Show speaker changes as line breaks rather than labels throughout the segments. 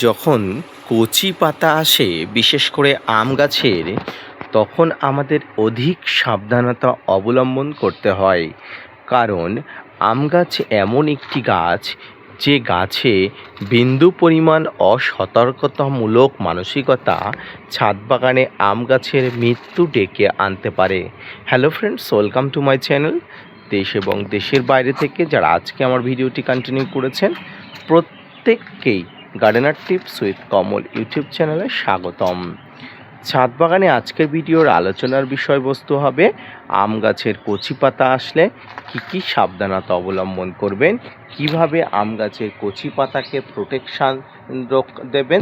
যখন কচি পাতা আসে বিশেষ করে আম গাছের, তখন আমাদের অধিক সাবধানতা অবলম্বন করতে হয়। কারণ আম গাছ এমন একটি গাছ, যে গাছে বিন্দু পরিমাণ অসতর্কতামূলক মানসিকতা ছাদ বাগানে আম গাছের মৃত্যু ডেকে আনতে পারে। Hello friends, welcome to my channel. দেশ এবং দেশের বাইরে থেকে যারা আজকে আমার ভিডিওটি কন্টিনিউ করেছেন, প্রত্যেককেই gardener tips with Kamal YouTube চ্যানেলে স্বাগতম। ছাদ বাগানে আজকের ভিডিওর আলোচনার বিষয়বস্তু হবে আম গাছের কচি পাতা আসলে কি সাবধানতা অবলম্বন করবেন, কিভাবে আম গাছের কচি পাতাকে প্রোটেকশান দেবেন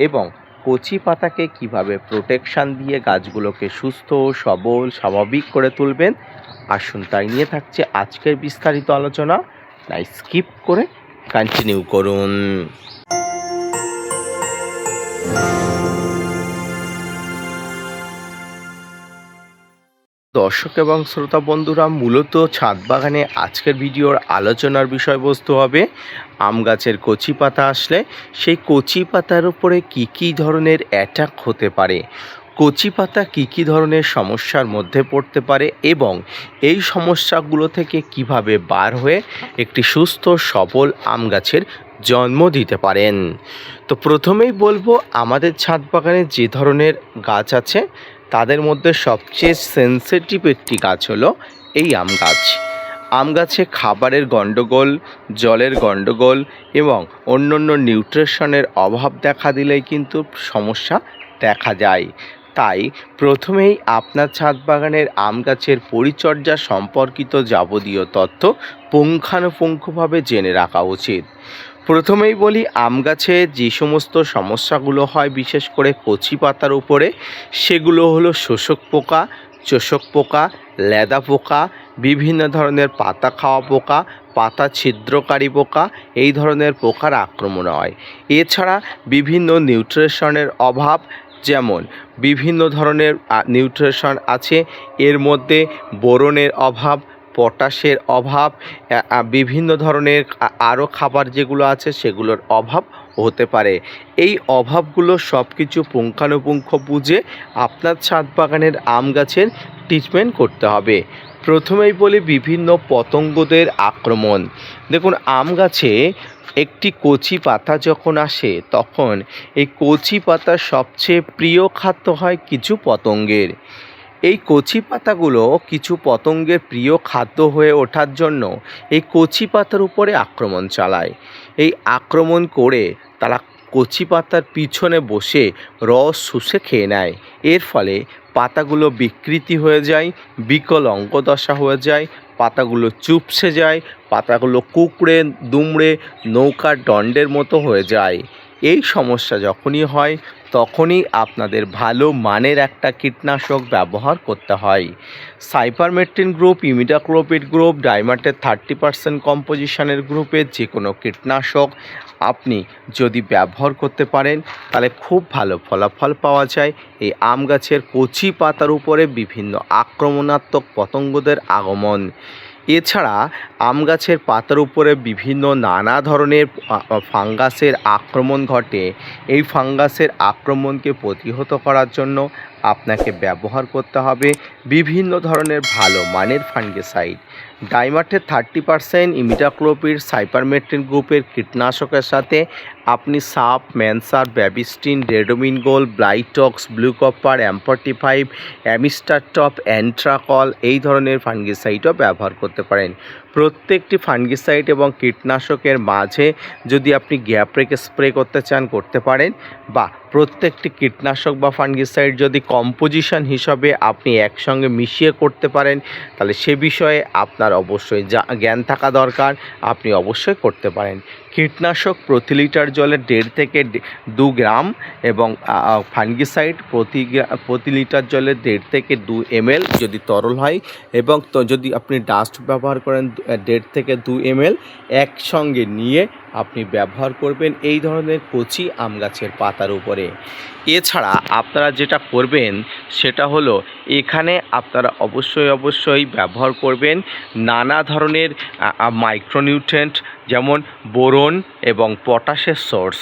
এবং কচি পাতাকে কিভাবে প্রোটেকশান দিয়ে গাছগুলোকে সুস্থ সবল স্বাভাবিক করে তুলবেন। আসুন তাই নিয়ে থাকছে আজকের বিস্তারিত আলোচনা, তাই স্কিপ করে কন্টিনিউ করুন। দর্শক এবং শ্রোতা বন্ধুরা, মূলত ছাদ বাগানে আজকের ভিডিওর আলোচনার বিষয়বস্তু হবে আম গাছের কচি পাতা আসলে সেই কচি পাতার উপরে কী ধরনের অ্যাটাক হতে পারে, কচি পাতা কী ধরনের সমস্যার মধ্যে পড়তে পারে এবং এই সমস্যাগুলো থেকে কিভাবে বার হয়ে একটি সুস্থ সবল আম গাছের জন্ম দিতে পারেন। তো প্রথমেই বলবো, আমাদের ছাদ বাগানে যে ধরনের গাছ আছে তাদের মধ্যে সবচেয়ে সেন্সিটিভ একটি গাছ হলো এই আম গাছ। আম গাছে খাবারের গণ্ডগোল, জলের গণ্ডগোল এবং অন্যান্য নিউট্রিশনের অভাব দেখা দিলেই কিন্তু সমস্যা দেখা যায়। তাই প্রথমেই আপনার ছাদ বাগানের আম গাছের পরিচর্যা সম্পর্কিত যাবতীয় তথ্য পুঙ্খানুপুঙ্খভাবে জেনে রাখা উচিত। প্রথমেই বলি, আম গাছে যে সমস্ত সমস্যাগুলো হয় বিশেষ করে কচি পাতার উপরে, সেগুলো হলো শোষক পোকা, চোষক পোকা, লেদা পোকা, বিভিন্ন ধরনের পাতা খাওয়া পোকা, পাতা ছিদ্রকারী পোকা, এই ধরনের পোকার আক্রমণ হয়। এছাড়া বিভিন্ন নিউট্রিশনের অভাব, যেমন বিভিন্ন ধরনের নিউট্রিশন আছে, এর মধ্যে বোরনের অভাব, পটাশের অভাব, বিভিন্ন ধরনের আরও খাবার যেগুলো আছে সেগুলোর অভাব হতে পারে। এই অভাবগুলো সব কিছু পুঙ্খানুপুঙ্খ বুঝে আপনার ছাদ বাগানের আম গাছের ট্রিটমেন্ট করতে হবে। প্রথমেই বলি বিভিন্ন পতঙ্গদের আক্রমণ। দেখুন, আম গাছে একটি কচি পাতা যখন আসে তখন এই কচি পাতার সবচেয়ে প্রিয় খাদ্য হয় কিছু পতঙ্গের। এই কচি পাতাগুলো কিছু পতঙ্গের প্রিয় খাদ্য হয়ে ওঠার জন্য এই কচি পাতার উপরে আক্রমণ চালায়। এই আক্রমণ করে তারা কচি পাতার পিছনে বসে রস শুষে খেয়ে নেয়। এর ফলে পাতাগুলো বিকৃতি হয়ে যায়, বিকল অঙ্গদশা হয়ে যায়, পাতাগুলো চুপসে যায়, পাতাগুলো কুঁকড়ে দুমড়ে নৌকার দণ্ডের মতো হয়ে যায়। এই সমস্যা যখনই হয় তখনই আপনাদের ভালো মানের একটা কীটনাশক ব্যবহার করতে হয়। সাইপারমেট্রিন গ্রুপ, ইমিডাক্লোপিড গ্রুপ, ডাইমার্টের 30% কম্পোজিশনের গ্রুপের যে কোনো কীটনাশক আপনি যদি ব্যবহার করতে পারেন তাহলে খুব ভালো ফলাফল পাওয়া যায় এই আম গাছের কচি পাতার উপরে বিভিন্ন আক্রমণাত্মক পতঙ্গদের আগমন। এছাড়া আম গাছের পাতার উপরে বিভিন্ন নানা ধরনের ফাঙ্গাসের আক্রমণ ঘটে। এই ফাঙ্গাসের আক্রমণকে প্রতিহত করার জন্য আপনাকে ব্যবহার করতে হবে বিভিন্ন ধরনের ভালো মানের ফাঙ্গিসাইড। ডাইমার্টের 30%, ইমিডাক্লোপিড, সাইপারমেট্রিন গ্রুপের কীটনাশকের সাথে আপনি সাপ, ম্যানসার, Bavistin, রেডোমিনগোল, Blitox, blue copper, অ্যাম্পটিফাইভ, অ্যামিস্টারটপ, Antracol এই ধরনের ফাঙ্গিসাইডও ব্যবহার করতে পারেন। প্রত্যেকটি ফাঙ্গিসাইড এবং কীটনাশকের মাঝে যদি আপনি গ্যাপ রেখে স্প্রে করতে চান করতে পারেন, বা প্রত্যেকটি কীটনাশক বা ফাঙ্গিসাইড যদি কম্পোজিশন হিসাবে আপনি একসঙ্গে মিশিয়ে করতে পারেন তাহলে সে বিষয়ে আপনার অবশ্যই জ্ঞান থাকা দরকার, আপনি অবশ্যই করতে পারেন। কীটনাশক প্রতি লিটার জলে 1.5 থেকে 2 গ্রাম এবং ফাঙ্গিসাইড প্রতি লিটার জলে 1.5 থেকে 2 ml যদি তরল হয়, এবং তো যদি আপনি ডাস্ট ব্যবহার করেন 1.5 থেকে 2 ml একসঙ্গে নিয়ে আপনি ব্যবহার করবেন এই ধরনের কচি আম গাছের পাতার উপরে। এছাড়া আপনারা যেটা করবেন সেটা হলো, এখানে আপনারা অবশ্যই ব্যবহার করবেন নানা ধরনের মাইক্রোনিউট্রিয়েন্ট, যেমন বোরন এবং পটাশের সোর্স।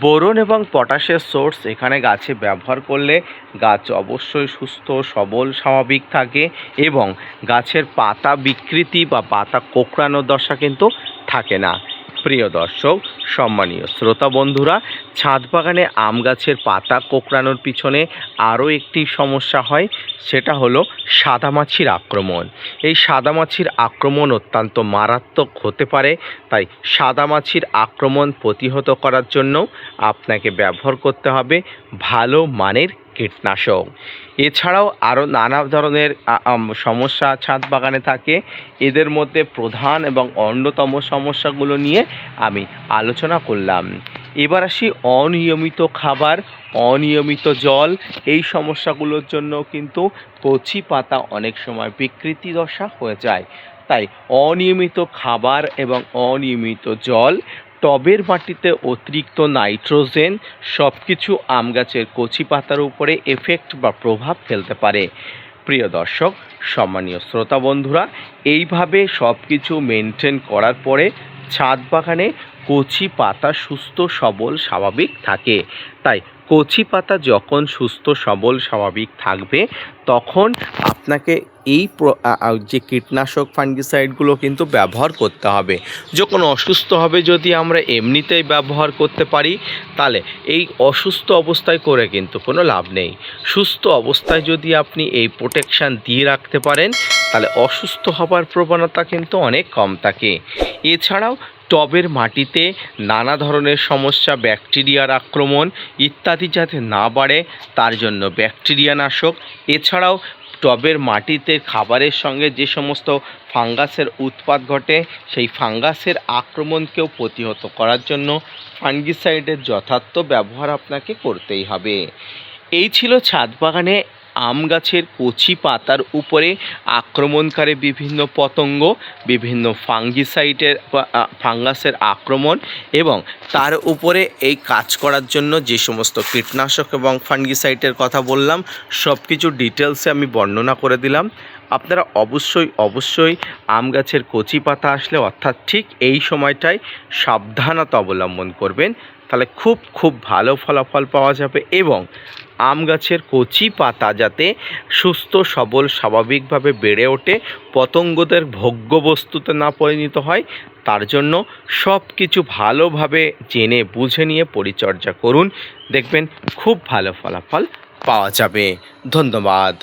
বোরন এবং পটাশের সোর্স এখানে গাছে ব্যবহার করলে গাছ অবশ্যই সুস্থ সবল স্বাভাবিক থাকে এবং গাছের পাতা বিকৃতি বা পাতা কোঁকড়ানোর দশা কিন্তু থাকে না। প্রিয় দর্শক, সম্মানীয় শ্রোতা বন্ধুরা, ছাদ বাগানে আম গাছের পাতা কোঁকড়ানোর পিছনে আরও একটি সমস্যা হয়, সেটা হলো সাদামাছির আক্রমণ। এই সাদামাছির আক্রমণ অত্যন্ত মারাত্মক হতে পারে, তাই সাদামাছির আক্রমণ প্রতিহত করার জন্য আপনাকে ব্যবহার করতে হবে ভালো মানের কীটনাশক। এছাড়াও আরও নানা ধরনের সমস্যা ছাদ বাগানে থাকে। এদের মধ্যে প্রধান এবং অন্যতম সমস্যাগুলো নিয়ে আমি আলোচনা করলাম। এবার আসি অনিয়মিত খাবার, অনিয়মিত জল। এই সমস্যাগুলোর জন্য কিন্তু কচি পাতা অনেক সময় বিকৃতি দশা হয়ে যায়। তাই অনিয়মিত খাবার এবং অনিয়মিত জল, টবের মাটিতে অতিরিক্ত নাইট্রোজেন সব কিছু আম গাছের কচি পাতার উপরে এফেক্ট বা প্রভাব ফেলতে পারে। প্রিয় দর্শক, সম্মানীয় শ্রোতা বন্ধুরা, এইভাবে সব কিছু মেনটেন করার পরে ছাদ বাগানে কচি পাতা সুস্থ সবল স্বাভাবিক থাকে। তাই কচি পাতা যখন সুস্থ সবল স্বাভাবিক থাকবে তখন আপনাকে এই যে কীটনাশক ফাঙ্গিসাইডগুলো কিন্তু ব্যবহার করতে হবে। যখন অসুস্থ হবে যদি আমরা এমনিতেই ব্যবহার করতে পারি, তাহলে এই অসুস্থ অবস্থায় করে কিন্তু কোনো লাভ নেই। সুস্থ অবস্থায় যদি আপনি এই প্রোটেকশান দিয়ে রাখতে পারেন তাহলে অসুস্থ হবার প্রবণতা কিন্তু অনেক কম থাকে। এছাড়াও টবের মাটিতে নানা ধরনের সমস্যা, ব্যাকটেরিয়ার আক্রমণ ইত্যাদি যাতে না বাড়ে তার জন্য ব্যাকটেরিয়া নাশক, এছাড়াও টবের মাটিতে খাবারের সঙ্গে যে সমস্ত ফাঙ্গাসের উৎপাত ঘটে সেই ফাঙ্গাসের আক্রমণকেও প্রতিহত করার জন্য ফাঙ্গিসাইডের যথার্থ ব্যবহার আপনাকে করতেই হবে। এই ছিল ছাদ বাগানে আম গাছের কচি পাতার উপরে আক্রমণকারী বিভিন্ন পতঙ্গ, বিভিন্ন ফাঙ্গাসের আক্রমণ এবং তার উপরে এই কাজ করার জন্য যে সমস্ত কীটনাশক এবং ফাঙ্গিসাইডের কথা বললাম সব কিছু ডিটেলসে আমি বর্ণনা করে দিলাম। আপনারা অবশ্যই আম গাছের কচি পাতা আসলে অর্থাৎ ঠিক এই সময়টায় সাবধানতা অবলম্বন করবেন, তাহলে খুব ভালো ফলাফল পাওয়া যাবে এবং আম গাছের কচি পাতা যাতে সুস্থ সবল স্বাভাবিকভাবে বেড়ে ওঠে, পতঙ্গদের ভোগ্যবস্তুতে না পরিণত হয়, তার জন্য সব কিছু ভালোভাবে জেনে বুঝে নিয়ে পরিচর্যা করুন, দেখবেন খুব ভালো ফলাফল পাওয়া যাবে। ধন্যবাদ।